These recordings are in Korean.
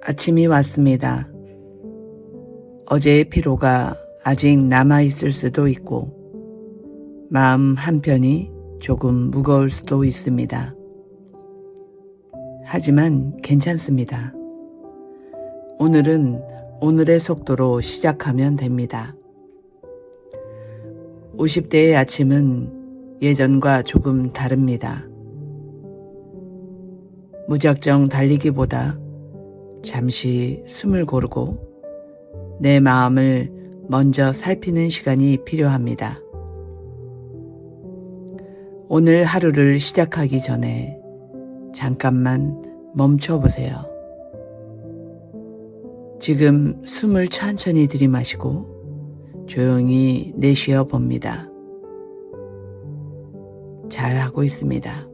아침이 왔습니다. 어제의 피로가 아직 남아있을 수도 있고 마음 한편이 조금 무거울 수도 있습니다. 하지만 괜찮습니다. 오늘은 오늘의 속도로 시작하면 됩니다. 50대의 아침은 예전과 조금 다릅니다. 무작정 달리기보다 잠시 숨을 고르고 내 마음을 먼저 살피는 시간이 필요합니다. 오늘 하루를 시작하기 전에 잠깐만 멈춰 보세요. 지금 숨을 천천히 들이마시고 조용히 내쉬어 봅니다. 잘하고 있습니다.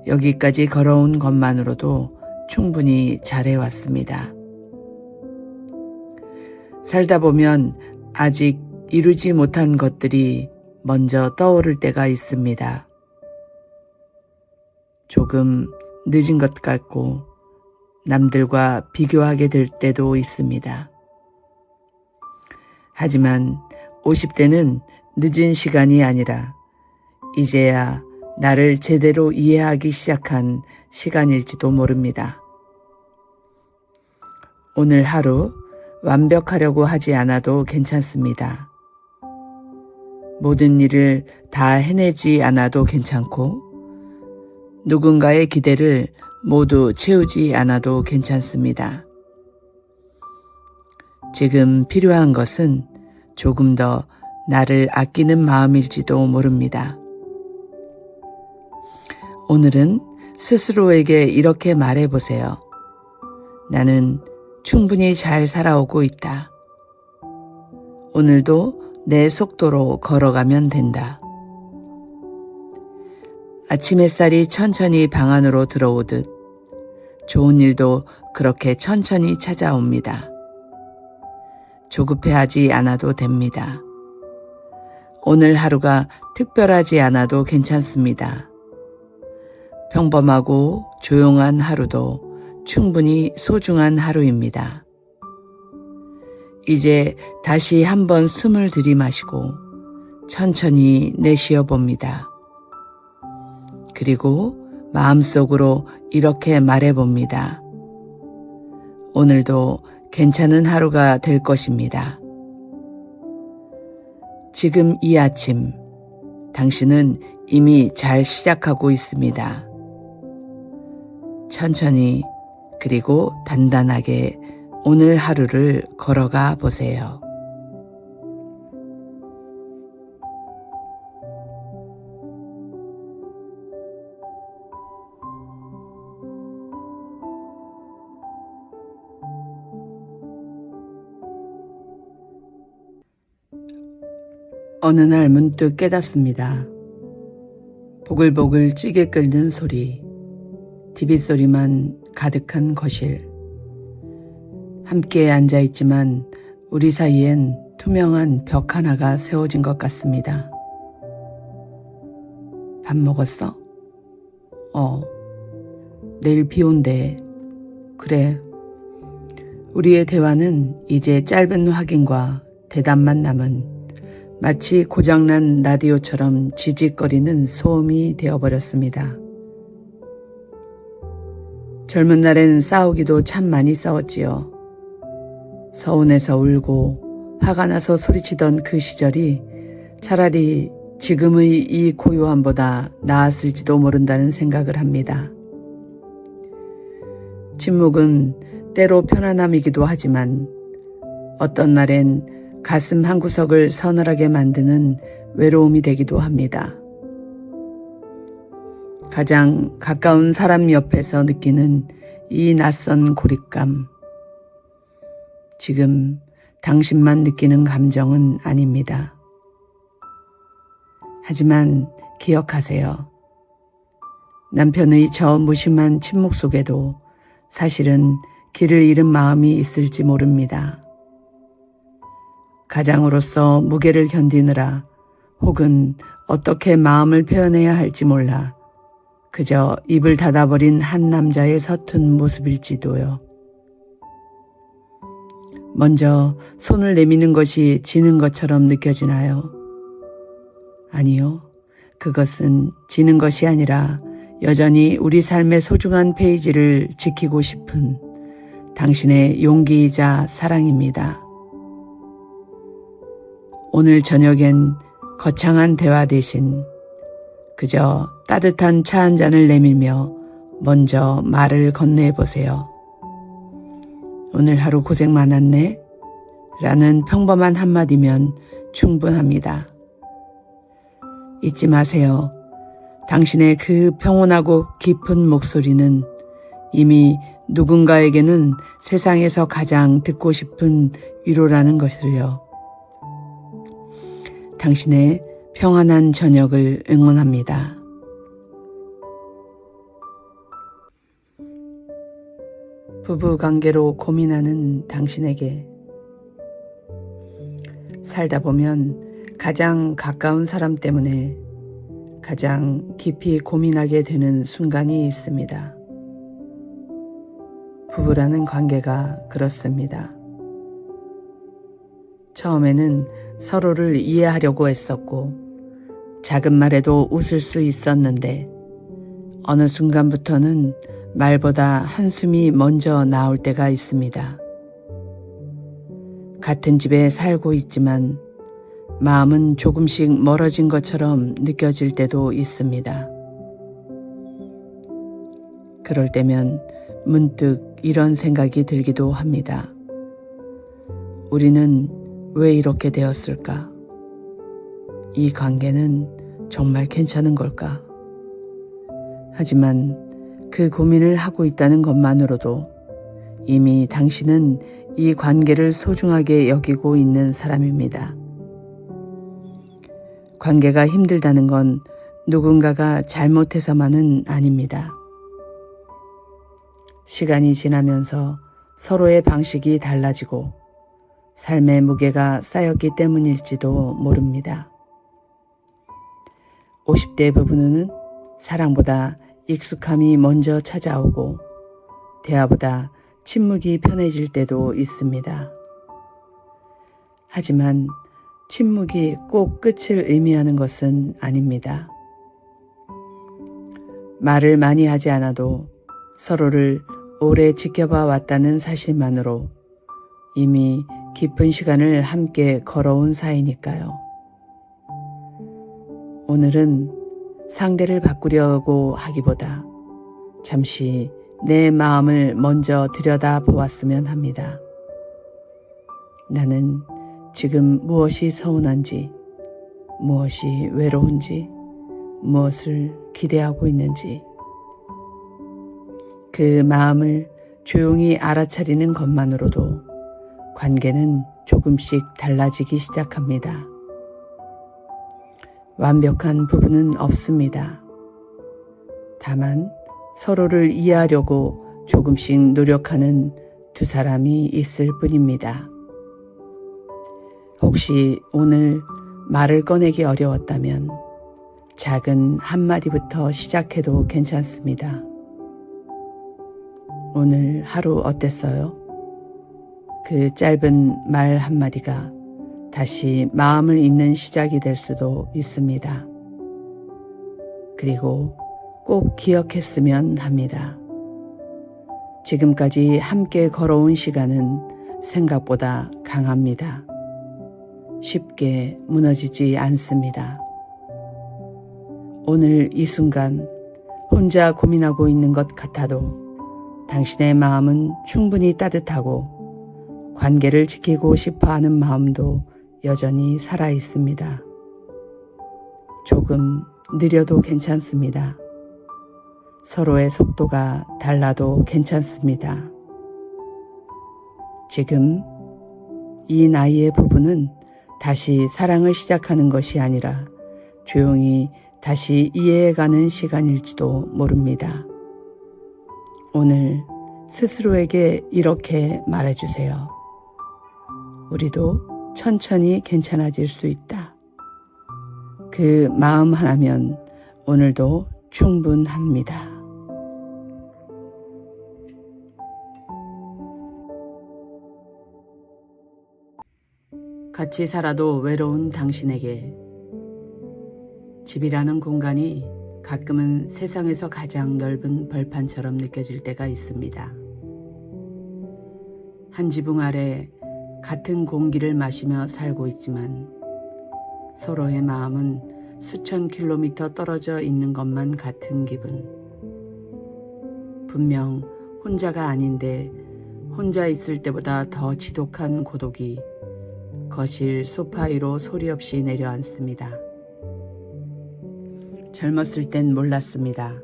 여기까지 걸어온 것만으로도 충분히 잘해왔습니다. 살다 보면 아직 이루지 못한 것들이 먼저 떠오를 때가 있습니다. 조금 늦은 것 같고 남들과 비교하게 될 때도 있습니다. 하지만 50대는 늦은 시간이 아니라 이제야 나를 제대로 이해하기 시작한 시간일지도 모릅니다. 오늘 하루 완벽하려고 하지 않아도 괜찮습니다. 모든 일을 다 해내지 않아도 괜찮고 누군가의 기대를 모두 채우지 않아도 괜찮습니다. 지금 필요한 것은 조금 더 나를 아끼는 마음일지도 모릅니다. 오늘은 스스로에게 이렇게 말해보세요. 나는 충분히 잘 살아오고 있다. 오늘도 내 속도로 걸어가면 된다. 아침 햇살이 천천히 방 안으로 들어오듯 좋은 일도 그렇게 천천히 찾아옵니다. 조급해하지 않아도 됩니다. 오늘 하루가 특별하지 않아도 괜찮습니다. 평범하고 조용한 하루도 충분히 소중한 하루입니다. 이제 다시 한번 숨을 들이마시고 천천히 내쉬어 봅니다. 그리고 마음속으로 이렇게 말해봅니다. 오늘도 괜찮은 하루가 될 것입니다. 지금 이 아침, 당신은 이미 잘 시작하고 있습니다. 천천히 그리고 단단하게 오늘 하루를 걸어가 보세요. 어느 날 문득 깨닫습니다. 보글보글 찌개 끓는 소리, TV 소리만 가득한 거실. 함께 앉아있지만 우리 사이엔 투명한 벽 하나가 세워진 것 같습니다. 밥 먹었어? 내일 비 온대. 그래. 우리의 대화는 이제 짧은 확인과 대답만 남은 마치 고장난 라디오처럼 지직거리는 소음이 되어버렸습니다. 젊은 날엔 싸우기도 참 많이 싸웠지요. 서운해서 울고 화가 나서 소리치던 그 시절이 차라리 지금의 이 고요함보다 나았을지도 모른다는 생각을 합니다. 침묵은 때로 편안함이기도 하지만 어떤 날엔 가슴 한구석을 서늘하게 만드는 외로움이 되기도 합니다. 가장 가까운 사람 옆에서 느끼는 이 낯선 고립감. 지금 당신만 느끼는 감정은 아닙니다. 하지만 기억하세요. 남편의 저 무심한 침묵 속에도 사실은 길을 잃은 마음이 있을지 모릅니다. 가장으로서 무게를 견디느라 혹은 어떻게 마음을 표현해야 할지 몰라 그저 입을 닫아버린 한 남자의 서툰 모습일지도요. 먼저 손을 내미는 것이 지는 것처럼 느껴지나요? 아니요. 그것은 지는 것이 아니라 여전히 우리 삶의 소중한 페이지를 지키고 싶은 당신의 용기이자 사랑입니다. 오늘 저녁엔 거창한 대화 대신 그저 따뜻한 차 한 잔을 내밀며 먼저 말을 건네보세요. 오늘 하루 고생 많았네? 라는 평범한 한마디면 충분합니다. 잊지 마세요. 당신의 그 평온하고 깊은 목소리는 이미 누군가에게는 세상에서 가장 듣고 싶은 위로라는 것을요. 당신의 평안한 저녁을 응원합니다. 부부 관계로 고민하는 당신에게 살다 보면 가장 가까운 사람 때문에 가장 깊이 고민하게 되는 순간이 있습니다. 부부라는 관계가 그렇습니다. 처음에는 서로를 이해하려고 애썼고 작은 말에도 웃을 수 있었는데 어느 순간부터는 말보다 한숨이 먼저 나올 때가 있습니다. 같은 집에 살고 있지만 마음은 조금씩 멀어진 것처럼 느껴질 때도 있습니다. 그럴 때면 문득 이런 생각이 들기도 합니다. 우리는 왜 이렇게 되었을까? 이 관계는 정말 괜찮은 걸까? 하지만 그 고민을 하고 있다는 것만으로도 이미 당신은 이 관계를 소중하게 여기고 있는 사람입니다. 관계가 힘들다는 건 누군가가 잘못해서만은 아닙니다. 시간이 지나면서 서로의 방식이 달라지고 삶의 무게가 쌓였기 때문일지도 모릅니다. 50대 부부는 사랑보다 익숙함이 먼저 찾아오고 대화보다 침묵이 편해질 때도 있습니다. 하지만 침묵이 꼭 끝을 의미하는 것은 아닙니다. 말을 많이 하지 않아도 서로를 오래 지켜봐 왔다는 사실만으로 이미 깊은 시간을 함께 걸어온 사이니까요. 오늘은 상대를 바꾸려고 하기보다 잠시 내 마음을 먼저 들여다보았으면 합니다. 나는 지금 무엇이 서운한지, 무엇이 외로운지, 무엇을 기대하고 있는지 그 마음을 조용히 알아차리는 것만으로도 관계는 조금씩 달라지기 시작합니다. 완벽한 부부는 없습니다. 다만 서로를 이해하려고 조금씩 노력하는 두 사람이 있을 뿐입니다. 혹시 오늘 말을 꺼내기 어려웠다면 작은 한마디부터 시작해도 괜찮습니다. 오늘 하루 어땠어요? 그 짧은 말 한마디가 다시 마음을 잇는 시작이 될 수도 있습니다. 그리고 꼭 기억했으면 합니다. 지금까지 함께 걸어온 시간은 생각보다 강합니다. 쉽게 무너지지 않습니다. 오늘 이 순간 혼자 고민하고 있는 것 같아도 당신의 마음은 충분히 따뜻하고 관계를 지키고 싶어하는 마음도 여전히 살아 있습니다. 조금 느려도 괜찮습니다. 서로의 속도가 달라도 괜찮습니다. 지금 이 나이의 부부는 다시 사랑을 시작하는 것이 아니라 조용히 다시 이해해가는 시간일지도 모릅니다. 오늘 스스로에게 이렇게 말해주세요. 우리도 천천히 괜찮아질 수 있다. 그 마음 하나면 오늘도 충분합니다. 같이 살아도 외로운 당신에게 집이라는 공간이 가끔은 세상에서 가장 넓은 벌판처럼 느껴질 때가 있습니다. 한 지붕 아래 같은 공기를 마시며 살고 있지만 서로의 마음은 수천 킬로미터 떨어져 있는 것만 같은 기분. 분명 혼자가 아닌데 혼자 있을 때보다 더 지독한 고독이 거실 소파 위로 소리 없이 내려앉습니다. 젊었을 땐 몰랐습니다.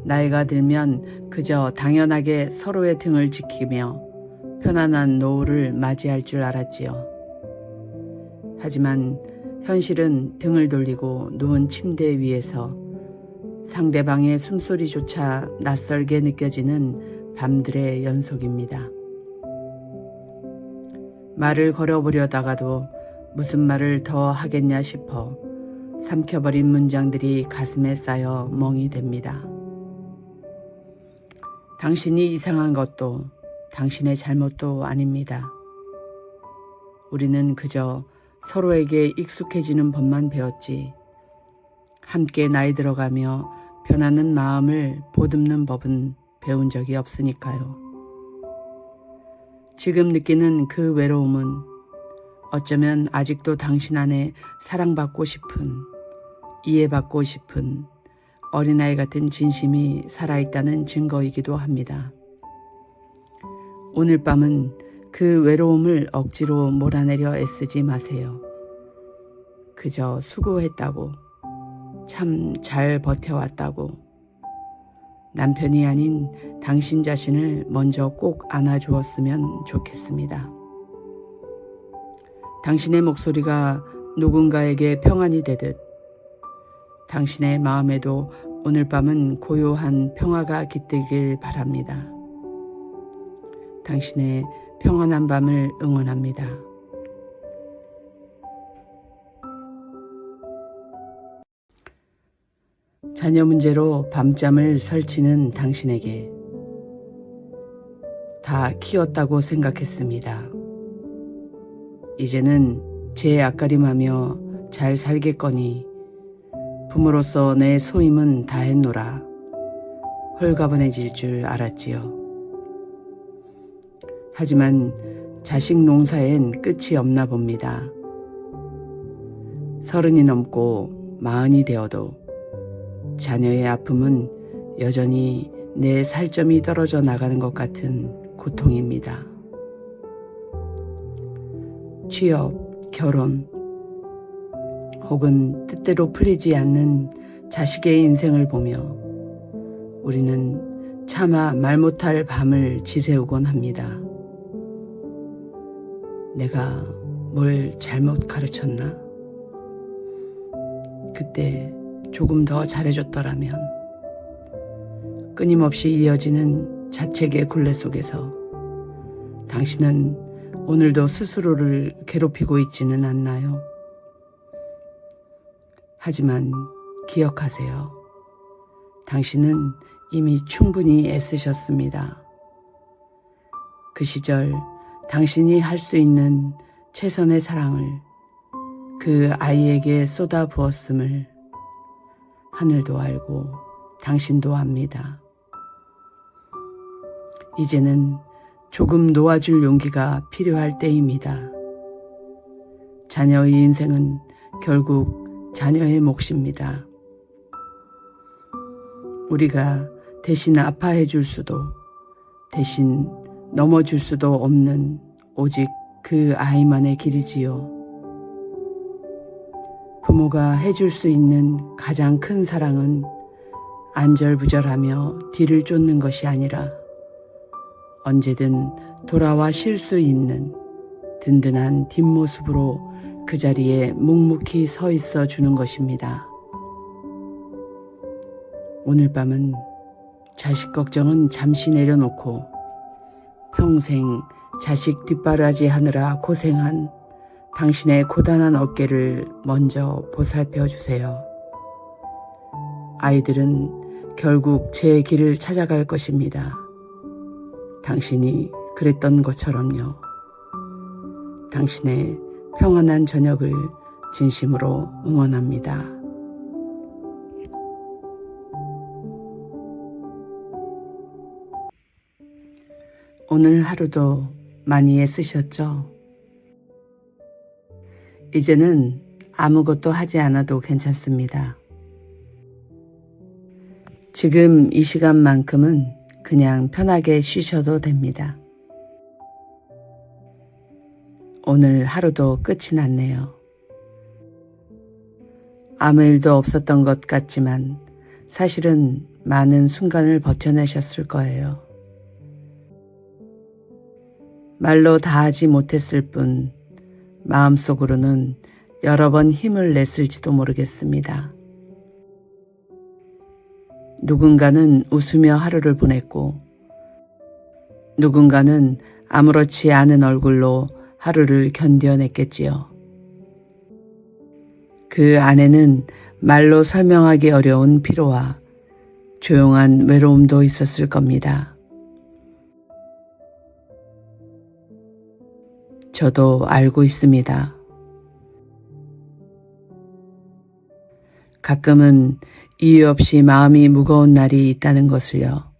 나이가 들면 그저 당연하게 서로의 등을 지키며 편안한 노후를 맞이할 줄 알았지요. 하지만 현실은 등을 돌리고 누운 침대 위에서 상대방의 숨소리조차 낯설게 느껴지는 밤들의 연속입니다. 말을 걸어보려다가도 무슨 말을 더 하겠냐 싶어 삼켜버린 문장들이 가슴에 쌓여 멍이 됩니다. 당신이 이상한 것도 당신의 잘못도 아닙니다. 우리는 그저 서로에게 익숙해지는 법만 배웠지 함께 나이 들어가며 변하는 마음을 보듬는 법은 배운 적이 없으니까요. 지금 느끼는 그 외로움은 어쩌면 아직도 당신 안에 사랑받고 싶은, 이해받고 싶은 어린아이 같은 진심이 살아있다는 증거이기도 합니다. 오늘 밤은 그 외로움을 억지로 몰아내려 애쓰지 마세요. 그저 수고했다고, 참 잘 버텨왔다고, 남편이 아닌 당신 자신을 먼저 꼭 안아주었으면 좋겠습니다. 당신의 목소리가 누군가에게 평안이 되듯 당신의 마음에도 오늘 밤은 고요한 평화가 깃들길 바랍니다. 당신의 평안한 밤을 응원합니다. 자녀 문제로 밤잠을 설치는 당신에게 다 키웠다고 생각했습니다. 이제는 제 앞가림하며 잘 살겠거니 부모로서 내 소임은 다했노라 홀가분해질 줄 알았지요. 하지만 자식 농사엔 끝이 없나 봅니다. 30이 넘고 40이 되어도 자녀의 아픔은 여전히 내 살점이 떨어져 나가는 것 같은 고통입니다. 취업, 결혼, 혹은 뜻대로 풀리지 않는 자식의 인생을 보며 우리는 차마 말 못할 밤을 지새우곤 합니다. 내가 뭘 잘못 가르쳤나? 그때 조금 더 잘해줬더라면. 끊임없이 이어지는 자책의 굴레 속에서 당신은 오늘도 스스로를 괴롭히고 있지는 않나요? 하지만 기억하세요. 당신은 이미 충분히 애쓰셨습니다. 그 시절 당신이 할 수 있는 최선의 사랑을 그 아이에게 쏟아 부었음을 하늘도 알고 당신도 압니다. 이제는 조금 놓아줄 용기가 필요할 때입니다. 자녀의 인생은 결국 자녀의 몫입니다. 우리가 대신 아파해 줄 수도 대신 넘어줄 수도 없는 오직 그 아이만의 길이지요. 부모가 해줄 수 있는 가장 큰 사랑은 안절부절하며 뒤를 쫓는 것이 아니라 언제든 돌아와 쉴 수 있는 든든한 뒷모습으로 그 자리에 묵묵히 서 있어 주는 것입니다. 오늘 밤은 자식 걱정은 잠시 내려놓고 평생 자식 뒷바라지 하느라 고생한 당신의 고단한 어깨를 먼저 보살펴 주세요. 아이들은 결국 제 길을 찾아갈 것입니다. 당신이 그랬던 것처럼요. 당신의 평안한 저녁을 진심으로 응원합니다. 오늘 하루도 많이 애쓰셨죠? 이제는 아무것도 하지 않아도 괜찮습니다. 지금 이 시간만큼은 그냥 편하게 쉬셔도 됩니다. 오늘 하루도 끝이 났네요. 아무 일도 없었던 것 같지만 사실은 많은 순간을 버텨내셨을 거예요. 말로 다 하지 못했을 뿐 마음속으로는 여러 번 힘을 냈을지도 모르겠습니다. 누군가는 웃으며 하루를 보냈고 누군가는 아무렇지 않은 얼굴로 하루를 견뎌냈겠지요. 그 안에는 말로 설명하기 어려운 피로와 조용한 외로움도 있었을 겁니다. 저도 알고 있습니다. 가끔은 이유 없이 마음이 무거운 날이 있다는 것을요.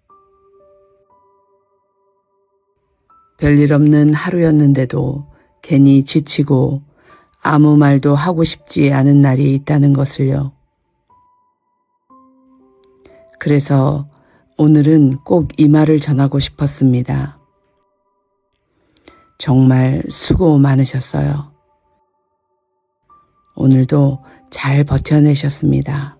별일 없는 하루였는데도 괜히 지치고 아무 말도 하고 싶지 않은 날이 있다는 것을요. 그래서 오늘은 꼭 이 말을 전하고 싶었습니다. 정말 수고 많으셨어요. 오늘도 잘 버텨내셨습니다.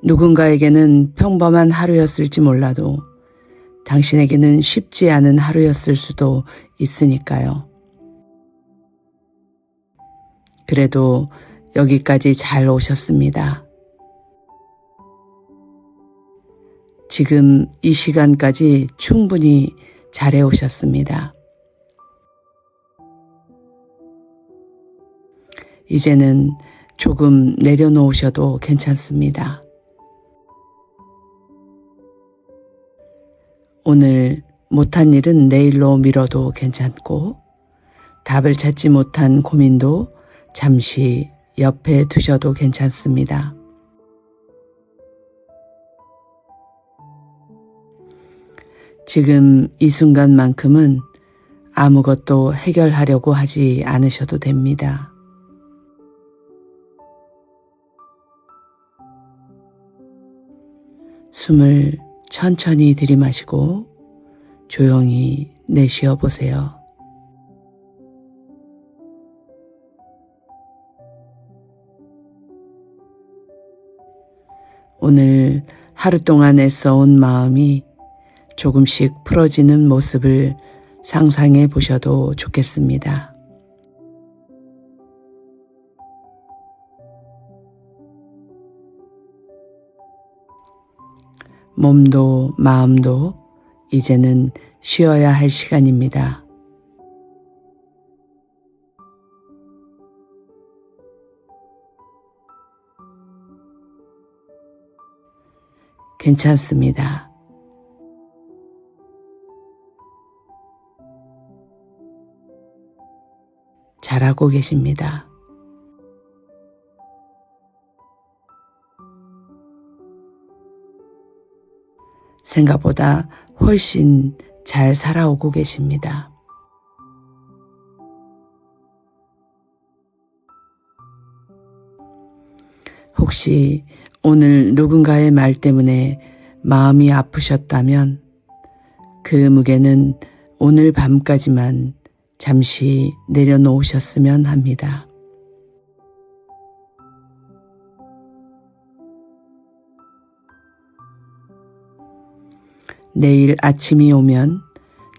누군가에게는 평범한 하루였을지 몰라도 당신에게는 쉽지 않은 하루였을 수도 있으니까요. 그래도 여기까지 잘 오셨습니다. 지금 이 시간까지 충분히 잘해 오셨습니다. 이제는 조금 내려놓으셔도 괜찮습니다. 오늘 못한 일은 내일로 미뤄도 괜찮고 답을 찾지 못한 고민도 잠시 옆에 두셔도 괜찮습니다. 지금 이 순간만큼은 아무것도 해결하려고 하지 않으셔도 됩니다. 숨을 천천히 들이마시고 조용히 내쉬어 보세요. 오늘 하루 동안 애써온 마음이 조금씩 풀어지는 모습을 상상해 보셔도 좋겠습니다. 몸도 마음도 이제는 쉬어야 할 시간입니다. 괜찮습니다. 잘하고 계십니다. 생각보다 훨씬 잘 살아오고 계십니다. 혹시 오늘 누군가의 말 때문에 마음이 아프셨다면 그 무게는 오늘 밤까지만 잠시 내려놓으셨으면 합니다. 내일 아침이 오면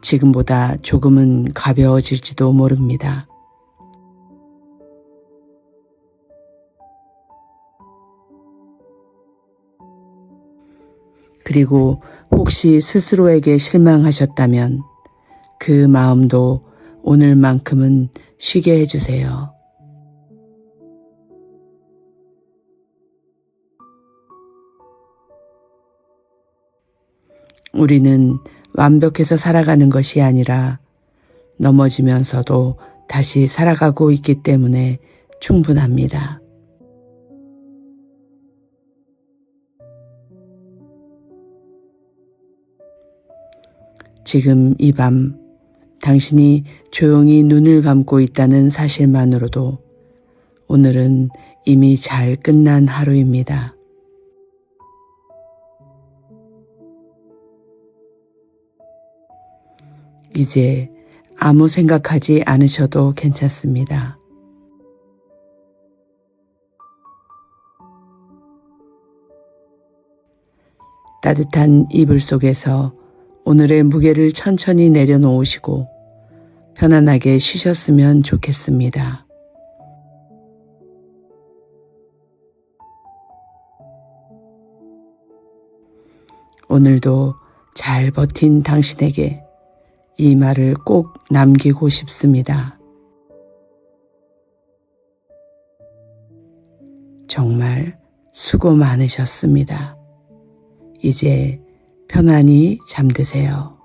지금보다 조금은 가벼워질지도 모릅니다. 그리고 혹시 스스로에게 실망하셨다면 그 마음도 오늘만큼은 쉬게 해주세요. 우리는 완벽해서 살아가는 것이 아니라 넘어지면서도 다시 살아가고 있기 때문에 충분합니다. 지금 이 밤 당신이 조용히 눈을 감고 있다는 사실만으로도 오늘은 이미 잘 끝난 하루입니다. 이제 아무 생각하지 않으셔도 괜찮습니다. 따뜻한 이불 속에서 오늘의 무게를 천천히 내려놓으시고 편안하게 쉬셨으면 좋겠습니다. 오늘도 잘 버틴 당신에게 이 말을 꼭 남기고 싶습니다. 정말 수고 많으셨습니다. 이제 편안히 잠드세요.